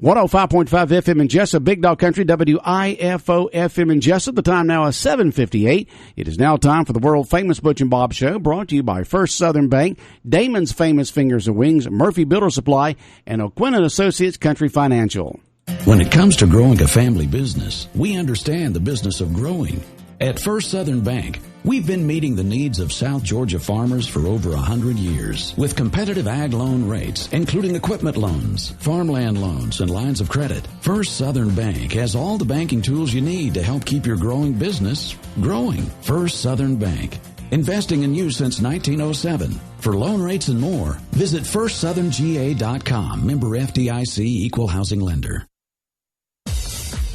105.5 FM in Jessup, Big Dog Country, WIFO FM in Jessup. The time now is 7:58. It is now time for the world-famous Butch and Bob Show, brought to you by First Southern Bank, Damon's Famous Fingers and Wings, Murphy Builder Supply, and O'Quinn & Associates Country Financial. When it comes to growing a family business, we understand the business of growing. At First Southern Bank, we've been meeting the needs of South Georgia farmers for over 100 years with competitive ag loan rates, including equipment loans, farmland loans, and lines of credit. First Southern Bank has all the banking tools you need to help keep your growing business growing. First Southern Bank, investing in you since 1907. For loan rates and more, visit firstsoutherngA.com. Member FDIC, Equal Housing Lender.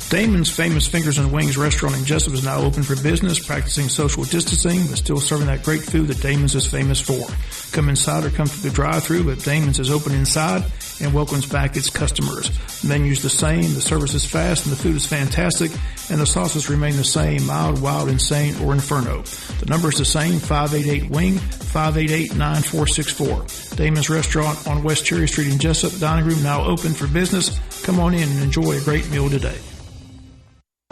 Damon's Famous Fingers and Wings restaurant in Jessup is now open for business, practicing social distancing, but still serving that great food that Damon's is famous for. Come inside or come through the drive-thru, but Damon's is open inside and welcomes back its customers. The menu's the same, the service is fast, and the food is fantastic, and the sauces remain the same, mild, wild, insane, or inferno. The number is the same, 588-WING, 588-9464. Damon's Restaurant on West Cherry Street in Jessup. Dining room now open for business. Come on in and enjoy a great meal today.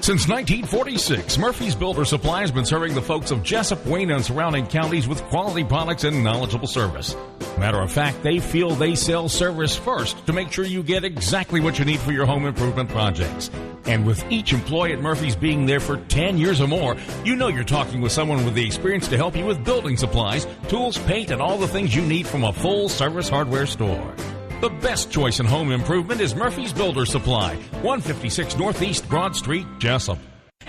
Since 1946, Murphy's Builder Supply has been serving the folks of Jessup, Wayne, and surrounding counties with quality products and knowledgeable service. Matter of fact, they feel they sell service first to make sure you get exactly what you need for your home improvement projects. And with each employee at Murphy's being there for 10 years or more, you know you're talking with someone with the experience to help you with building supplies, tools, paint, and all the things you need from a full-service hardware store. The best choice in home improvement is Murphy's Builder Supply, 156 Northeast Broad Street, Jessup.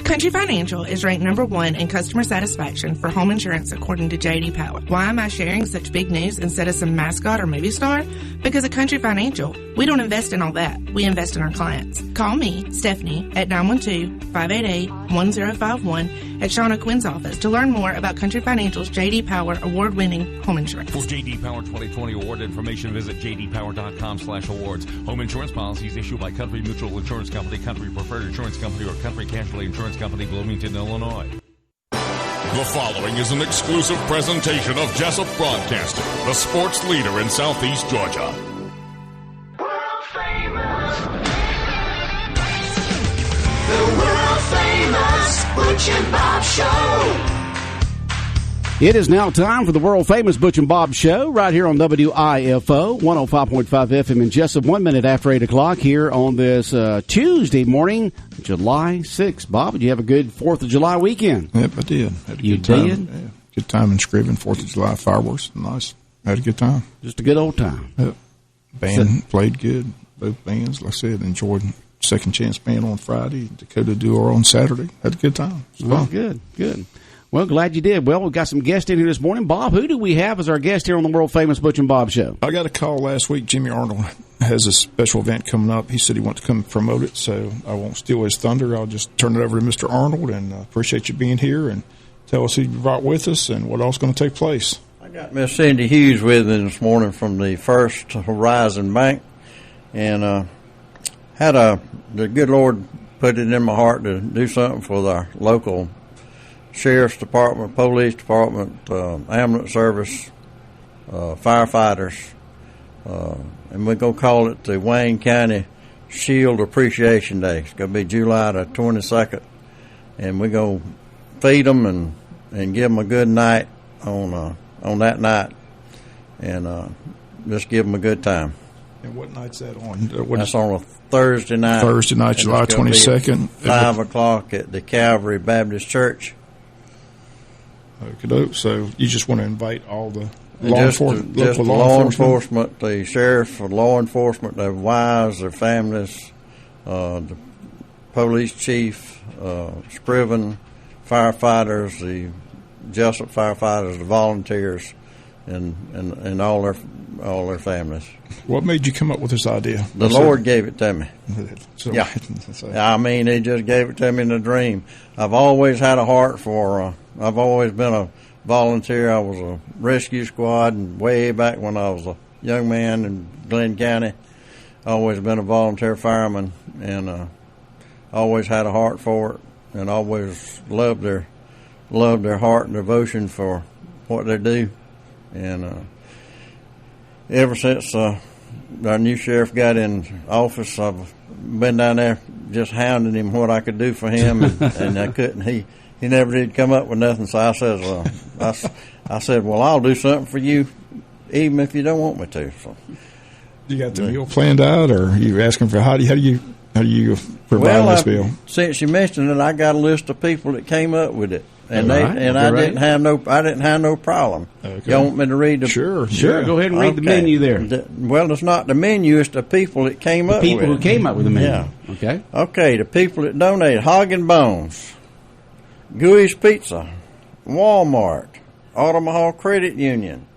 Country Financial is ranked number 1 in customer satisfaction for home insurance according to J.D. Power. Why am I sharing such big news instead of some mascot or movie star? Because at Country Financial, we don't invest in all that. We invest in our clients. Call me, Stephanie, at 912-588-1051 at Shauna Quinn's office to learn more about Country Financial's J.D. Power award-winning home insurance. For J.D. Power 2020 award information, visit jdpower.com/awards. Home insurance policies issued by Country Mutual Insurance Company, Country Preferred Insurance Company, or Country Casualty Insurance Company, Bloomington, Illinois. The following is an exclusive presentation of Jessup Broadcasting, the sports leader in Southeast Georgia. World famous. The world famous Butch and Bob Show. It is now time for the world-famous Butch and Bob Show right here on WIFO, 105.5 FM in Jessup, 1 minute after 8 o'clock here on this Tuesday morning, July 6th. Bob, did you have a good 4th of July weekend? Yep, I did. Had a good time. Yeah. Good time in Scriven, 4th of July fireworks. Nice. Had a good time. Just a good old time. Yep. Band played good. Both bands, like I said, enjoyed Second Chance Band on Friday, Dakota Duo on Saturday. Had a good time. It was fun. Good, good. Well, glad you did. Well, we've got some guests in here this morning. Bob, who do we have as our guest here on the world-famous Butch and Bob Show? I got a call last week. Jimmy Arnold has a special event coming up. He said he wants to come promote it, so I won't steal his thunder. I'll just turn it over to Mr. Arnold, and appreciate you being here, and tell us who you brought with us and what else is going to take place. I got Miss Cindy Hughes with me this morning from the First Horizon Bank, and the good Lord put it in my heart to do something for our local Sheriff's Department, Police Department, Ambulance Service, firefighters, and we're going to call it the Wayne County Shield Appreciation Day. It's going to be July the 22nd, and we're going to feed them and give them a good night on that night, and just give them a good time. And what night's that on? That's on a Thursday night. Thursday night, July 22nd. 5 o'clock at the Calvary Baptist Church. Okay, so you just want to invite all the law enforcement, the sheriff, law enforcement, their wives, their families, the police chief, Scriven firefighters, the Jessup firefighters, the volunteers, and all their families. What made you come up with this idea? The Lord gave it to me. Yeah. I mean, He just gave it to me in a dream. I've always had a heart for, I've always been a volunteer. I was a rescue squad, and way back when I was a young man in Glenn County, always been a volunteer fireman, and always had a heart for it, and always loved their heart and devotion for what they do. And ever since our new sheriff got in office, I've been down there just hounding him what I could do for him, and I couldn't. He never did come up with nothing. So I said, well, I'll do something for you, even if you don't want me to. So you got the meal planned out, or are you asking for how do you provide this meal? Since you mentioned it, I got a list of people that came up with it. And I didn't have no problem. Okay. You want me to read the Sure. Go ahead and read the menu there. Well, it's not the menu; it's the people that came up with it. People who came up with the menu. Yeah. Okay. Okay. The people that donated: Hog and Bones, Gooey's Pizza, Walmart, Omaha Credit Union,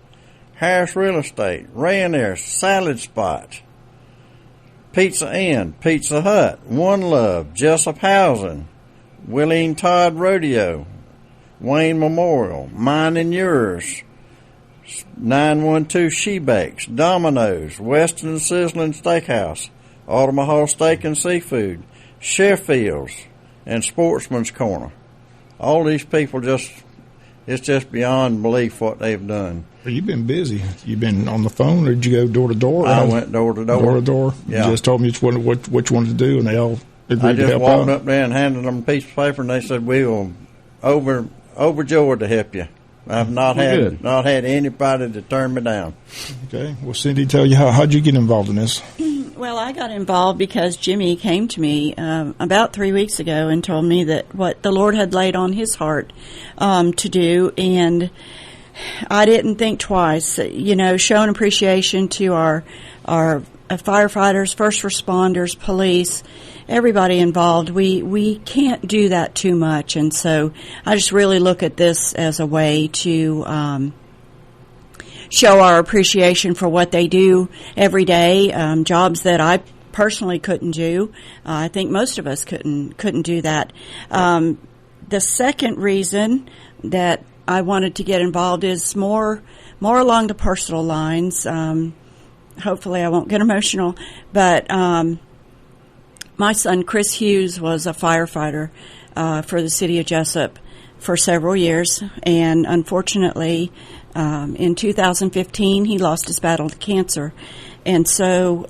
Harris Real Estate, Rainier, Salad Spot, Pizza Inn, Pizza Hut, One Love, Jessup Housing, Willeen Todd Rodeo, Wayne Memorial, Mine and Yours, 912 She Bakes, Domino's, Weston Sizzling Steakhouse, Omaha Steak and Seafood, Sheffield's, and Sportsman's Corner. All these people it's just beyond belief what they've done. You've been busy. You've been on the phone, or did you go door to door? I went door to door. Door to door? Yeah. You just told me which one to do, and they all agreed to help out? I just walked up there and handed them a piece of paper, and they said, we will overjoyed to help you. I've not had anybody to turn me down. Okay. Well, Cindy, tell you how'd you get involved in this? Well, I got involved because Jimmy came to me about 3 weeks ago and told me that what the Lord had laid on his heart to do, and I didn't think twice. Showing appreciation to our firefighters, first responders, police, everybody involved. We can't do that too much, and so I just really look at this as a way to show our appreciation for what they do every day, jobs that I personally couldn't do. I think most of us couldn't do that. The second reason that I wanted to get involved is more along the personal lines. Hopefully I won't get emotional, but my son Chris Hughes was a firefighter for the city of Jessup for several years, and unfortunately in 2015 he lost his battle to cancer. And so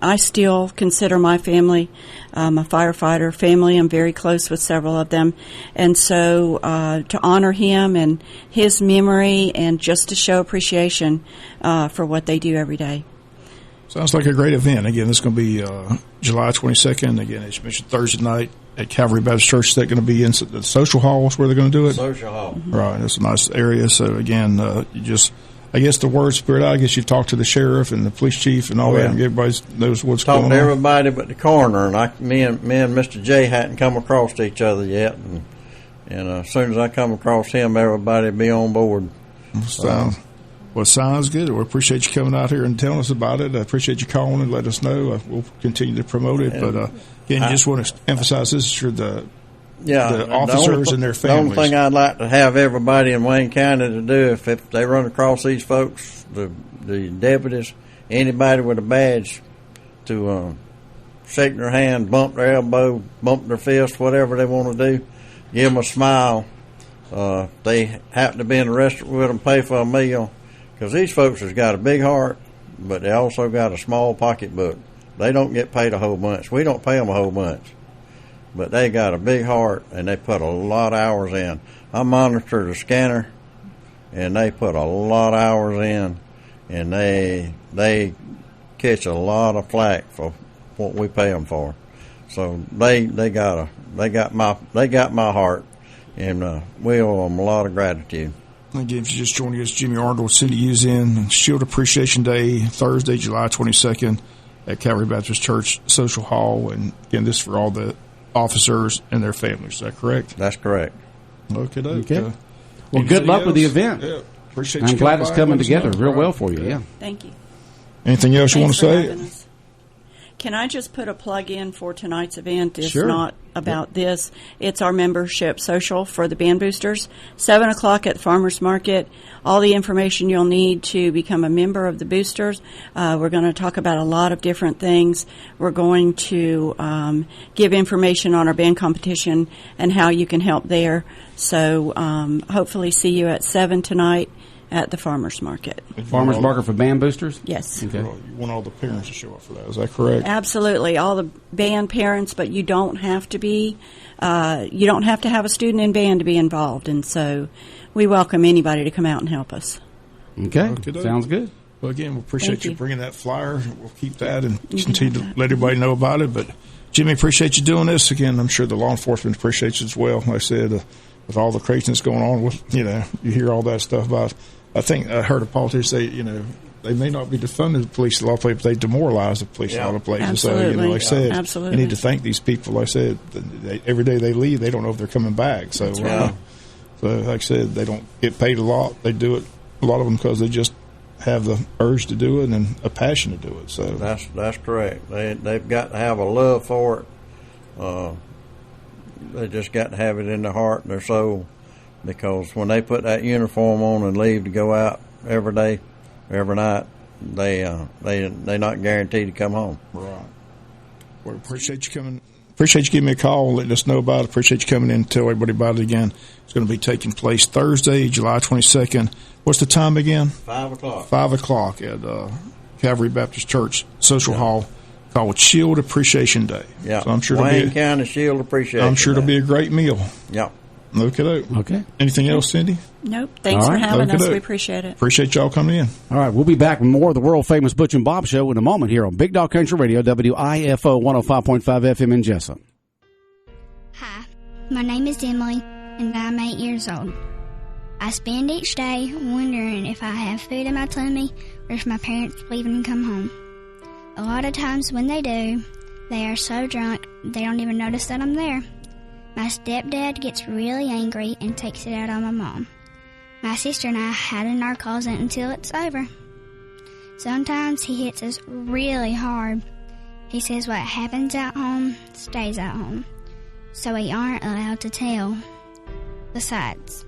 I still consider my family a firefighter family. I'm very close with several of them, and so to honor him and his memory, and just to show appreciation for what they do every day. Sounds like a great event. Again, this is going to be July 22nd. Again, as you mentioned, Thursday night at Calvary Baptist Church. Is that going to be in the social hall? Where they're going to do it? Social hall. Mm-hmm. Right. It's a nice area. So, again, I guess the word spread out. I guess you've talked to the sheriff and the police chief and all that, and everybody knows what's going on. Talked to everybody but the coroner, and me and Mr. J hadn't come across each other yet. And as soon as I come across him, everybody will be on board. Sounds good. We appreciate you coming out here and telling us about it. I appreciate you calling and let us know. We'll continue to promote it. But again, I just want to emphasize this is for the officers and their families. The only thing I'd like to have everybody in Wayne County to do, if they run across these folks, the deputies, anybody with a badge, to shake their hand, bump their elbow, bump their fist, whatever they want to do, give them a smile. They happen to be in the restaurant with them, pay for a meal. Because these folks has got a big heart, but they also got a small pocketbook. They don't get paid a whole bunch. We don't pay them a whole bunch. But they got a big heart, and they put a lot of hours in. I monitor the scanner, and they put a lot of hours in, and they catch a lot of flack for what we pay them for. So they got my heart, and we owe them a lot of gratitude. Again, if you're just joining us, Jimmy Arnold, Cindy Hughes in Shield Appreciation Day, Thursday, July 22nd at Calvary Baptist Church Social Hall. And again, this is for all the officers and their families. Is that correct? That's correct. Okay. Well, good luck with the event. Yeah. Appreciate I'm you glad it's coming together real well for you. Okay. Yeah. Thank you. Anything else you want to say? Can I just put a plug in for tonight's event? It's Sure. not about this. It's our membership social for the band boosters. 7 o'clock at the Farmers Market. All the information you'll need to become a member of the boosters. We're going to talk about a lot of different things. We're going to give information on our band competition and how you can help there. So hopefully see you at 7 tonight at the farmers market. Farmers market for band boosters? Yes. Okay. You want all the parents to show up for that. Is that correct? Absolutely. All the band parents, but you don't have to be, you don't have to have a student in band to be involved. And so we welcome anybody to come out and help us. Okay. Sounds good. Well, again, we appreciate you bringing that flyer. We'll keep that and continue to let everybody know about it. But, Jimmy, appreciate you doing this. Again, I'm sure the law enforcement appreciates you as well. Like I said, with all the craziness going on, you hear all that stuff about. I think I heard a politician say, they may not be defunding the police a lot of places, but they demoralize the police a lot of places. Absolutely. So, like I said, Absolutely. you need to thank these people. Like I said, every day they leave, they don't know if they're coming back. So, so like I said, they don't get paid a lot. They do it, a lot of them, because they just have the urge to do it and a passion to do it. So that's correct. They've got to have a love for it. They just got to have it in their heart and their soul, because when they put that uniform on and leave to go out every day, every night, they're not guaranteed to come home. Right. Well, appreciate you coming. Appreciate you giving me a call and letting us know about it. Appreciate you coming in and tell everybody about it again. It's going to be taking place Thursday, July 22nd. What's the time again? 5 o'clock. 5 o'clock at Calvary Baptist Church Social Hall, called Shield Appreciation Day. Yeah. So I'm sure Wayne County Shield Appreciation Day. I'm sure it'll be a great meal. Yeah. Okay. Anything else, Cindy? Nope. Thanks for having us. We appreciate it. Appreciate y'all coming in. All right. We'll be back with more of the world-famous Butch and Bob Show in a moment here on Big Dog Country Radio, WIFO 105.5 FM in Jessup. Hi, my name is Emily, and I'm 8 years old. I spend each day wondering if I have food in my tummy or if my parents leave and come home. A lot of times when they do, they are so drunk they don't even notice that I'm there. My stepdad gets really angry and takes it out on my mom. My sister and I hide in our closet until it's over. Sometimes he hits us really hard. He says what happens at home stays at home, so we aren't allowed to tell. Besides,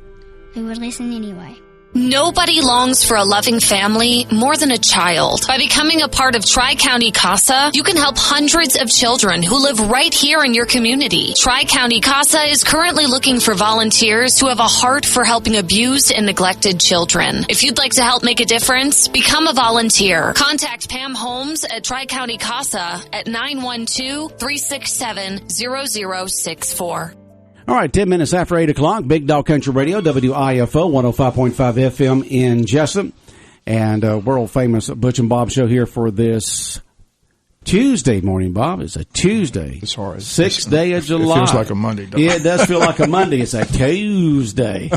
who would listen anyway? Nobody longs for a loving family more than a child. By becoming a part of Tri-County CASA, you can help hundreds of children who live right here in your community. Tri-County CASA is currently looking for volunteers who have a heart for helping abused and neglected children. If you'd like to help make a difference, become a volunteer. Contact Pam Holmes at Tri-County CASA at 912-367-0064. All right, 10 minutes after 8 o'clock, Big Dog Country Radio, WIFO 105.5 FM in Jessup. And world-famous Butch and Bob Show here for this Tuesday morning, Bob. It's a Tuesday. It's hard. 6th day of July. It feels like a Monday, doesn't it? Yeah, it does feel like a Monday. It's a Tuesday.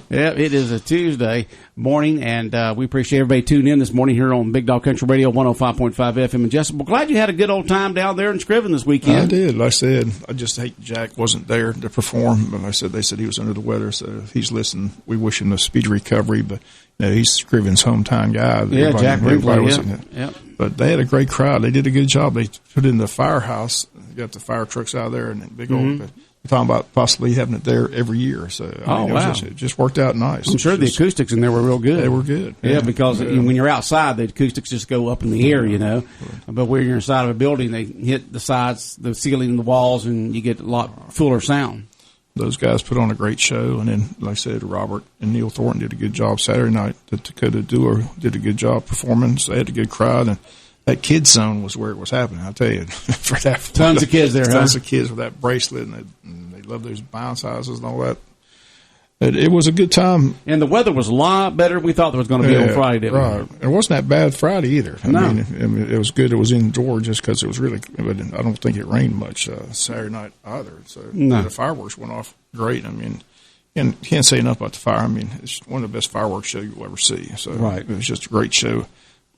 Yeah, it is a Tuesday morning, and we appreciate everybody tuning in this morning here on Big Dog Country Radio, 105.5 FM in Jessup. We're glad you had a good old time down there in Scriven this weekend. I did. Like I said, I just hate Jack wasn't there to perform. But they said he was under the weather, so if he's listening, we wish him a speedy recovery. But he's Scriven's hometown guy. Yeah, Jack Rinkley, yeah. But they had a great crowd. They did a good job. They put in the firehouse, got the fire trucks out there, and big old. We're talking about possibly having it there every year. So it just worked out nice. I'm sure the acoustics in there were real good. They were good. Yeah, because when you're outside, the acoustics just go up in the air, But when you're inside of a building, they hit the sides, the ceiling, and the walls, and you get a lot fuller sound. Those guys put on a great show. And then, like I said, Robert and Neil Thornton did a good job Saturday night. The Dakota Duo did a good job performing. So they had a good crowd. And that kids zone was where it was happening, I'll tell you. For that, tons of kids there, Tons of kids with that bracelet, and they love those bounce houses and all that. It was a good time. And the weather was a lot better than we thought it was going to be on Friday, didn't right. It wasn't that bad Friday either. I mean, it was good. It was indoor just because it was really – I don't think it rained much Saturday night either. So the fireworks went off great. I mean, and can't say enough about the fire. I mean, it's one of the best fireworks show you'll ever see. So it was just a great show.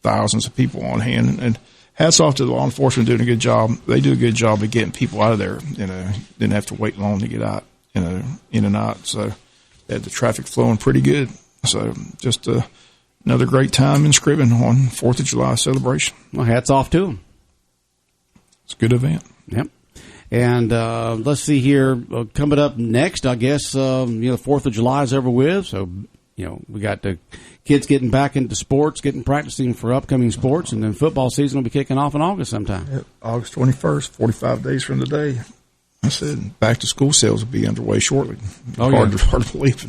Thousands of people on hand, and hats off to the law enforcement doing a good job. They do a good job of getting people out of there. Didn't have to wait long to get out. In and out. So they had the traffic flowing pretty good. So just another great time in Scriven on 4th of July celebration. Well, hats off to them. It's a good event. Yep. And let's see here, coming up next, I guess the 4th of July is over with. So we got the kids getting back into sports, practicing for upcoming sports, and then football season will be kicking off in August sometime. Yep, August 21st, 45 days from today. I said back to school sales will be underway shortly. Hard to believe.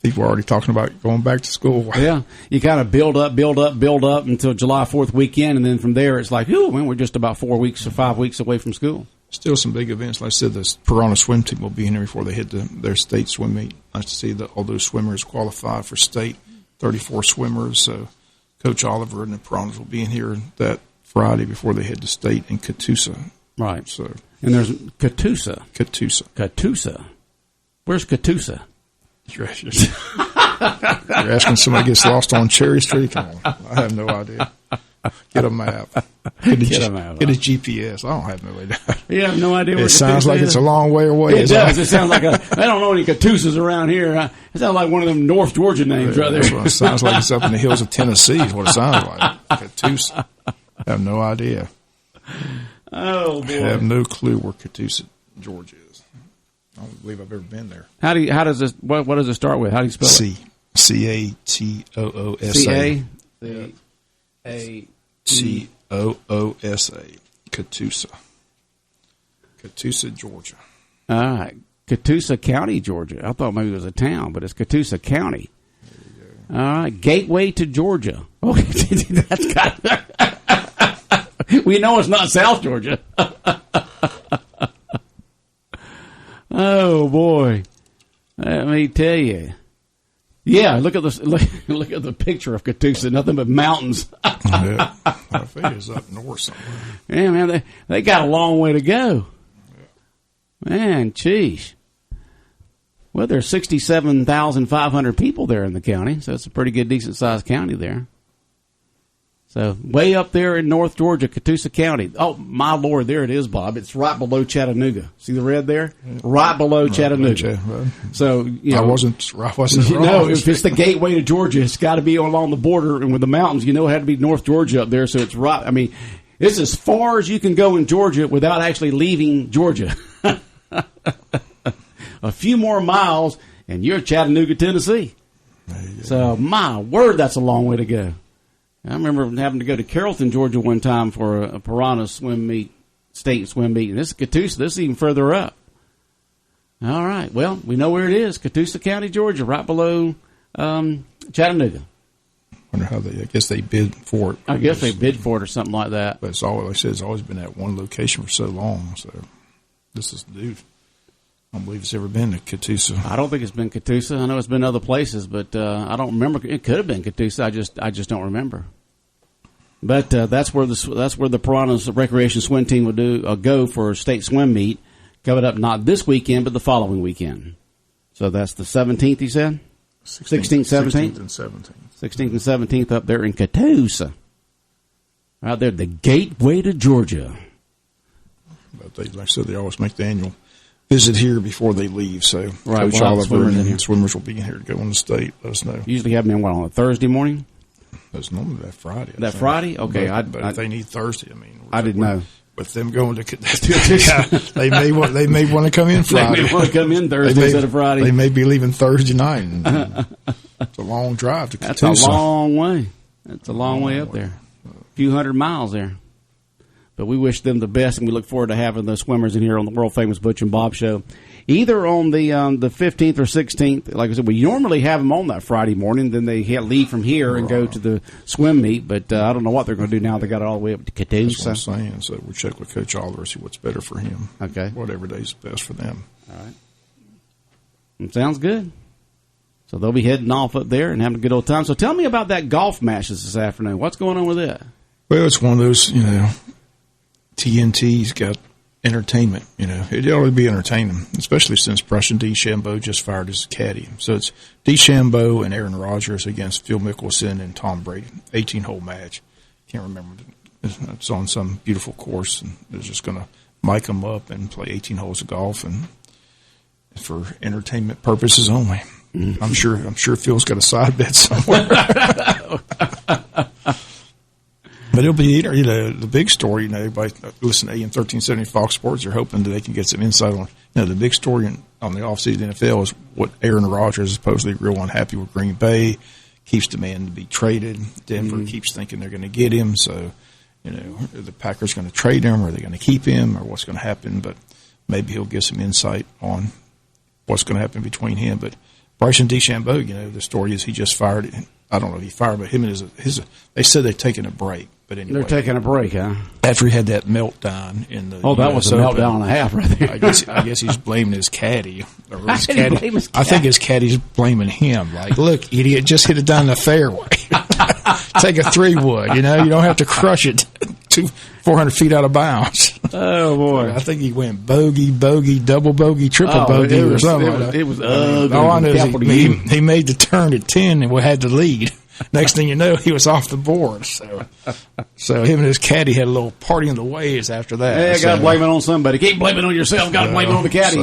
It People are already talking about going back to school. Yeah, you kind of build up until July 4th weekend, and then from there it's like, ooh, man, we're just about 4 weeks or 5 weeks away from school. Still some big events. Like I said, the Piranha swim team will be in there before they hit their state swim meet. Nice to see all those swimmers qualify for state, 34 swimmers. So Coach Oliver and the Piranhas will be in here that Friday before they head to state in Catoosa. Right. So, and there's Catoosa. Where's Catoosa? You're asking somebody gets lost on Cherry Street? Come on. I have no idea. Get a map. Get a GPS. I don't have no idea. You have no idea where it sounds like it's a long way away. It does. It sounds like I don't know any Catoosas around here. It sounds like one of them North Georgia names right there. That's what it sounds like. It's up in the hills of Tennessee is what it sounds like. Catoosa. I have no idea. Oh, boy. I have no clue where Catoosa, Georgia is. I don't believe I've ever been there. How does this? What does it start with? How do you spell it? C-A-T-O-O-S-A. C-A-T-O-O-S-A. Catoosa, Georgia. All right, Catoosa County, Georgia. I thought maybe it was a town, but it's Catoosa County. There you go. All right, Gateway to Georgia. Okay, that's got. We know it's not South Georgia. Oh boy, let me tell you. Yeah, look at this. Look at the picture of Catoosa. Nothing but mountains. Yeah, I think it's up north somewhere. Yeah, man, they got a long way to go. Yeah. Man, geez. Well, there's 67,500 people there in the county, so it's a pretty good, decent sized county there. So way up there in North Georgia, Catoosa County. Oh, my Lord, there it is, Bob. It's right below Chattanooga. See the red there? Right below Chattanooga. So, you know. I wasn't wrong. No, if it's the gateway to Georgia, it's got to be along the border. And with the mountains, it had to be North Georgia up there. So it's right. I mean, it's as far as you can go in Georgia without actually leaving Georgia. A few more miles, and you're Chattanooga, Tennessee. So, my word, that's a long way to go. I remember having to go to Carrollton, Georgia one time for a Piranha swim meet, state swim meet. And this is Catoosa. This is even further up. All right. Well, we know where it is. Catoosa County, Georgia, right below Chattanooga. I wonder how I guess they bid for it. I guess they bid for it or something like that. But it's always, like I said, it's always been at one location for so long. So this is new. I don't believe it's ever been to Catoosa. I don't think it's been Catoosa. I know it's been other places, but I don't remember. It could have been Catoosa. I just don't remember. But that's where the Piranhas recreation swim team will go for a state swim meet coming up not this weekend but the following weekend. So that's the 17th. You said 16th, 17th, and 17th. 16th and 17th up there in Catoosa, right there, the gateway to Georgia. But like I said, they always make the annual visit here before they leave. So right, Coach Oliver and swimmers will be in here to go in the state. Let us know. Usually have them on a Thursday morning. That's normally that Friday. That Friday? Okay. But if they need Thursday, I didn't know. With them going to, they may want to come in Friday. They may want to come in Thursday instead of Friday. They may be leaving Thursday night. It's a long drive to Catoosa. That's a long way. That's a long way up there. A few hundred miles there. But we wish them the best, and we look forward to having those swimmers in here on the world-famous Butch and Bob Show, either on the 15th or 16th. Like I said, we normally have them on that Friday morning. Then they leave from here and go to the swim meet. But I don't know what they're going to do now. They got it all the way up to Catoosa. That's what I'm saying. So we'll check with Coach Oliver, see what's better for him. Okay. Whatever day's best for them. All right. It sounds good. So they'll be heading off up there and having a good old time. So tell me about that golf match this afternoon. What's going on with it? Well, it's one of those, TNT's got entertainment, It ought to be entertaining, especially since Preston DeChambeau just fired his caddy. So it's DeChambeau and Aaron Rodgers against Phil Mickelson and Tom Brady. 18-hole match. Can't remember. It's on some beautiful course, and they're just going to mic them up and play 18 holes of golf, and for entertainment purposes only. I'm sure Phil's got a side bet somewhere. But it'll be, the big story, everybody listen to AM 1370 Fox Sports, they're hoping that they can get some insight on, the big story on the offseason NFL is what Aaron Rodgers is supposedly real unhappy with Green Bay, keeps demanding to be traded. Denver keeps thinking they're going to get him. So, are the Packers going to trade him, or are they going to keep him, or what's going to happen? But maybe he'll get some insight on what's going to happen between him. But Bryson DeChambeau, the story is he just fired. I don't know if he fired, but him and his they said they'd taken a break. But anyway, they're taking a break, huh? After he had that meltdown in the that was a meltdown and a half right there. I guess he's blaming his caddy. Or his caddy. I think his caddy's blaming him. Like, look, idiot, just hit it down the fairway. Take a 3-wood. You don't have to crush it 400 feet out of bounds. Oh boy! I think he went bogey, double bogey, triple bogey, or something like that. It was ugly. All I know is he made the turn at 10 and we had the lead. Next thing you know, he was off the board. So him and his caddy had a little party in the waves after that. Yeah, got to blame it on somebody. Keep blaming it on yourself. Got to blame it on the caddy.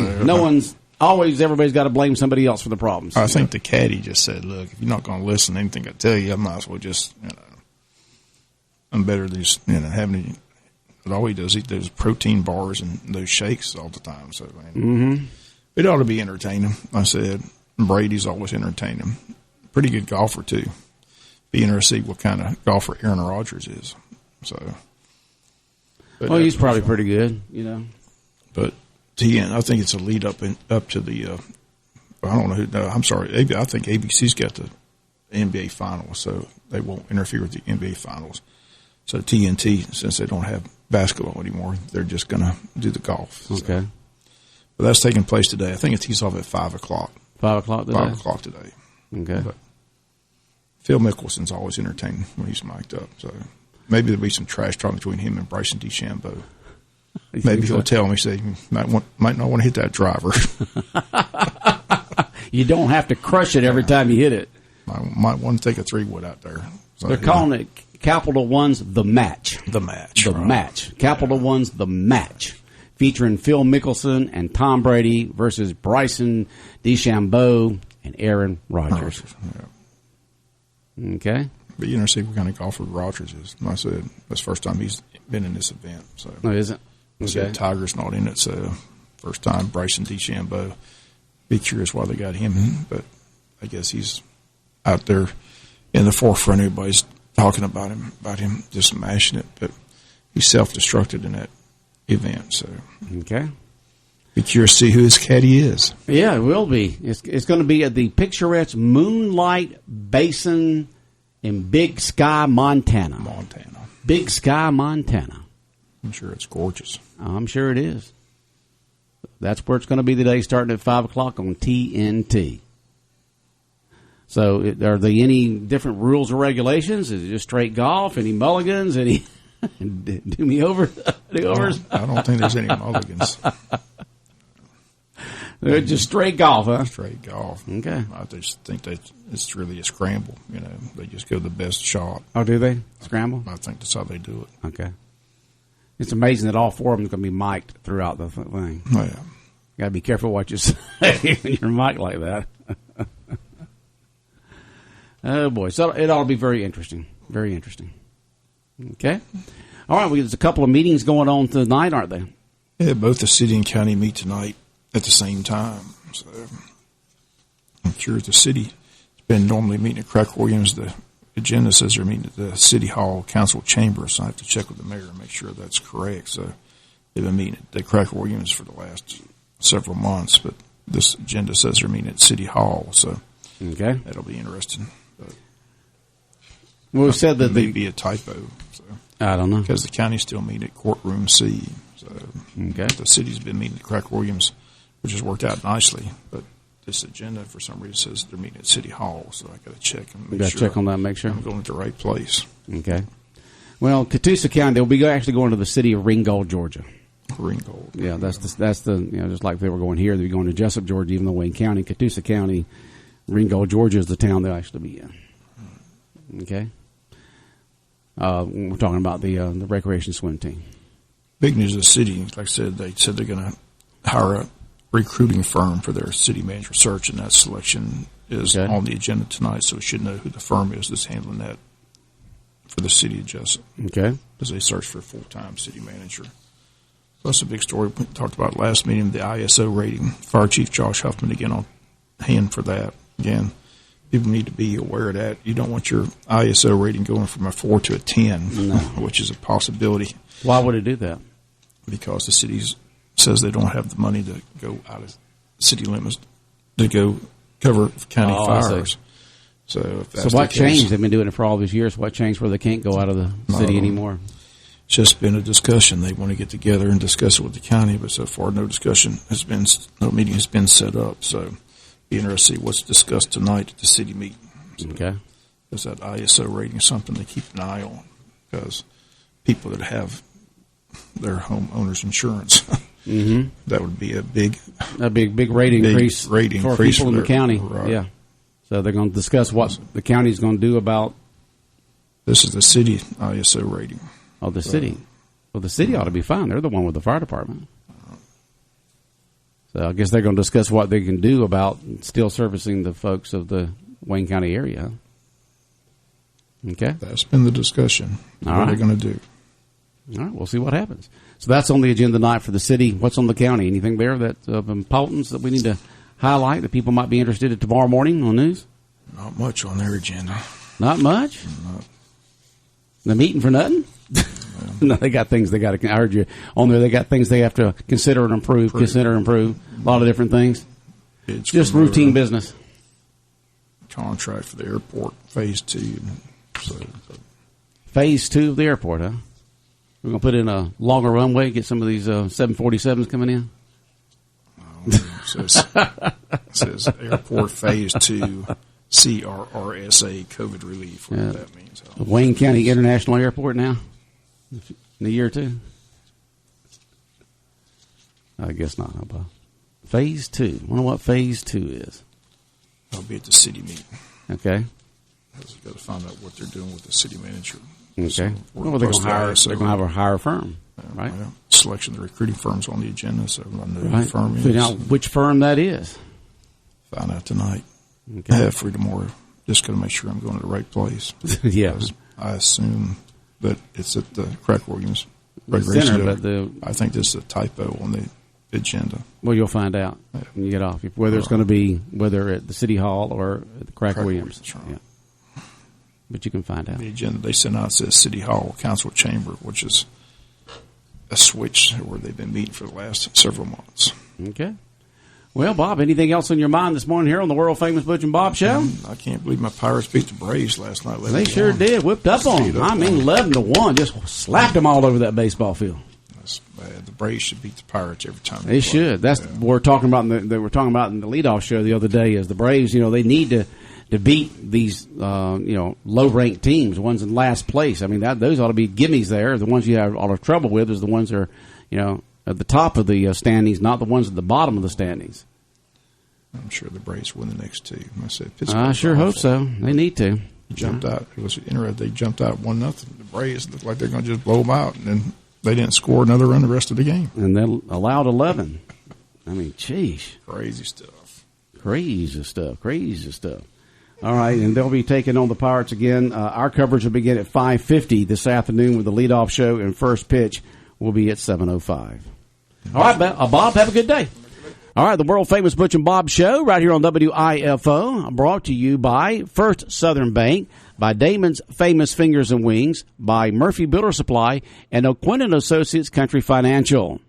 Everybody's got to blame somebody else for the problems. I think the caddy just said, "Look, if you're not going to listen to anything I tell you, I might as well just, I'm better than having." But all he does, he does protein bars and those shakes all the time. So it ought to be entertaining. I said Brady's always entertaining. Pretty good golfer too. Be interested to see what kind of golfer Aaron Rodgers is. So, he's probably pretty good, But I think it's a lead up to the. I don't know who. No, I'm sorry. I think ABC's got the NBA Finals, so they won't interfere with the NBA Finals. So TNT, since they don't have basketball anymore, they're just going to do the golf. Okay. So. But that's taking place today. I think it tees off at 5 o'clock. 5 o'clock today? 5 o'clock today. Okay. But Phil Mickelson's always entertaining when he's mic'd up. So maybe there'll be some trash talk between him and Bryson DeChambeau. Maybe he'll tell me, say, might not want to hit that driver. You don't have to crush it every time you hit it. Might want to take a 3-wood out there. So, they're calling it Capital One's The Match. The Match. The Match. Capital One's The Match. Featuring Phil Mickelson and Tom Brady versus Bryson DeChambeau and Aaron Rodgers. Yeah. Okay. But see what kind of golfer Rodgers is. I said that's the first time he's been in this event. So is it? I said Tiger's not in it, so first time Bryson DeChambeau. Be curious why they got him, but I guess he's out there in the forefront. Everybody's talking about him just smashing it, but he self-destructed in that event. So okay. Be curious to see who his caddy is. Yeah, it will be. It's going to be at the picturesque Moonlight Basin in Big Sky, Montana. Big Sky, Montana. I'm sure it's gorgeous. I'm sure it is. That's where it's going to be today, starting at 5 o'clock on TNT. So, are there any different rules or regulations? Is it just straight golf? Any mulligans? Any do me over? overs? I don't think there's any mulligans. They're just straight golf, huh? Straight golf. Okay. I just think that it's really a scramble. They just go the best shot. Oh, do they? Scramble? I think that's how they do it. Okay. It's amazing that all four of them are going to be mic'd throughout the thing. Oh, yeah. You got to be careful what you say when you're mic'd like that. Oh, boy. So it ought to be very interesting. Very interesting. Okay. All right. There's a couple of meetings going on tonight, aren't there? Yeah, both the city and county meet tonight at the same time. So I'm curious. The city has been normally meeting at Craig Williams. The agenda says they're meeting at the City Hall Council Chamber, so I have to check with the mayor and make sure that's correct. So they've been meeting at Craig Williams for the last several months, but this agenda says they're meeting at City Hall, so okay, that'll be interesting. But well, we said that it may be a typo. So I don't know, because the county's still meeting at Courtroom C. So okay, the city's been meeting at Craig Williams, which has worked out nicely, but this agenda, for some reason, says they're meeting at City Hall, so I got to check and make sure. Check on that, make sure I'm going to the right place. Okay. Well, Catoosa County, they'll be actually going to the city of Ringgold, Georgia. Ringgold. Yeah, that's the just like they were going here, they'll be going to Jessup, Georgia, even though Wayne County, Catoosa County, Ringgold, Georgia is the town they'll actually be in. Okay. We're talking about the recreation swim team. Big news of the city, like I said, they said they're going to hire a recruiting firm for their city manager search, and that selection is on the agenda tonight, so we should know who the firm is that's handling that for the city of Jessup. Okay. As they search for a full-time city manager. That's a big story we talked about last meeting, the ISO rating. Fire Chief Josh Huffman again on hand for that. Again, people need to be aware of that. You don't want your ISO rating going from a 4 to a 10, which is a possibility. Why would it do that? Because the city says they don't have the money to go out of city limits to go cover county I fires. see. So if So that's what the case, changed? They've been doing it for all these years. What changed where they can't go out of the city anymore? It's just been a discussion. They want to get together and discuss it with the county, but so far no meeting has been set up. So be interested to see what's discussed tonight at the city meeting. So Okay. is that ISO rating something to keep an eye on? Because people that have their homeowners insurance, that would be a big rate increase for people in the county. Right. Yeah. So they're going to discuss what the county's going to do about. This is the city ISO rating. Oh, the city. Well, the city ought to be fine. They're the one with the fire department. So I guess they're going to discuss what they can do about still servicing the folks of the Wayne County area. Okay. That's been the discussion. All what right. are they going to do? All right. We'll see what happens. So that's on the agenda tonight for the city. What's on the county? Anything there that's of importance that we need to highlight that people might be interested in tomorrow morning on news? Not much on their agenda. Not much? No. The meeting for nothing? No, they got things they got to. I heard you on there. They got things they have to consider and improve. A lot of different things. It's just routine business. Contract for the airport, phase 2. Phase 2 of the airport, huh? We're going to put in a longer runway, get some of these 747s coming in. It says airport phase 2, CRRSA COVID relief. What that means. Wayne County International Airport now in a year or two. I guess not. Huh, Bob? Phase 2. I wonder what phase 2 is. I'll be at the city meeting. Okay. I've got to find out what they're doing with the city manager. Okay. So Well, they're going to have a hire firm, right? Well, selection of the recruiting firms on the agenda, so I know Right. the firm is. Find out which firm that is. Find out tonight. Okay. I have free tomorrow. Just got to make sure I'm going to the right place. Yeah. Because I assume that it's at the Craig Williams Center, but I think this is a typo on the agenda. Well, you'll find out when you get off whether it's going to be at the City Hall or at the Craig Williams. Right. Yeah. But you can find out. The agenda they sent out says City Hall Council Chamber, which is a switch where they've been meeting for the last several months. Okay. Well, Bob, anything else on your mind this morning here on the world famous Butch and Bob Show? I can't believe my Pirates beat the Braves last night. They sure did. Whipped up on them. 11-1. Just slapped them all over that baseball field. That's bad. The Braves should beat the Pirates every time. They should. That's what we're talking about. They were talking about in the leadoff show the other day. Is the Braves? They need to beat these low ranked teams, ones in last place. I mean, those ought to be gimmies there. The ones you have all the trouble with is the ones that are at the top of the standings, not the ones at the bottom of the standings. I'm sure the Braves win the next 2. I sure hope so. They need to. Jumped out. It was interesting. They jumped out 1-0. The Braves looked like they're going to just blow them out, and then they didn't score another run the rest of the game. And they allowed 11. I mean, geez. Crazy stuff. Crazy stuff. All right, and they'll be taking on the Pirates again. Our coverage will begin at 5:50 this afternoon with the leadoff show, and first pitch will be at 7:05. All right, Bob, have a good day. All right, the world-famous Butch and Bob Show right here on WIFO, brought to you by First Southern Bank, by Damon's Famous Fingers and Wings, by Murphy Builder Supply, and O'Quinn & Associates Country Financial.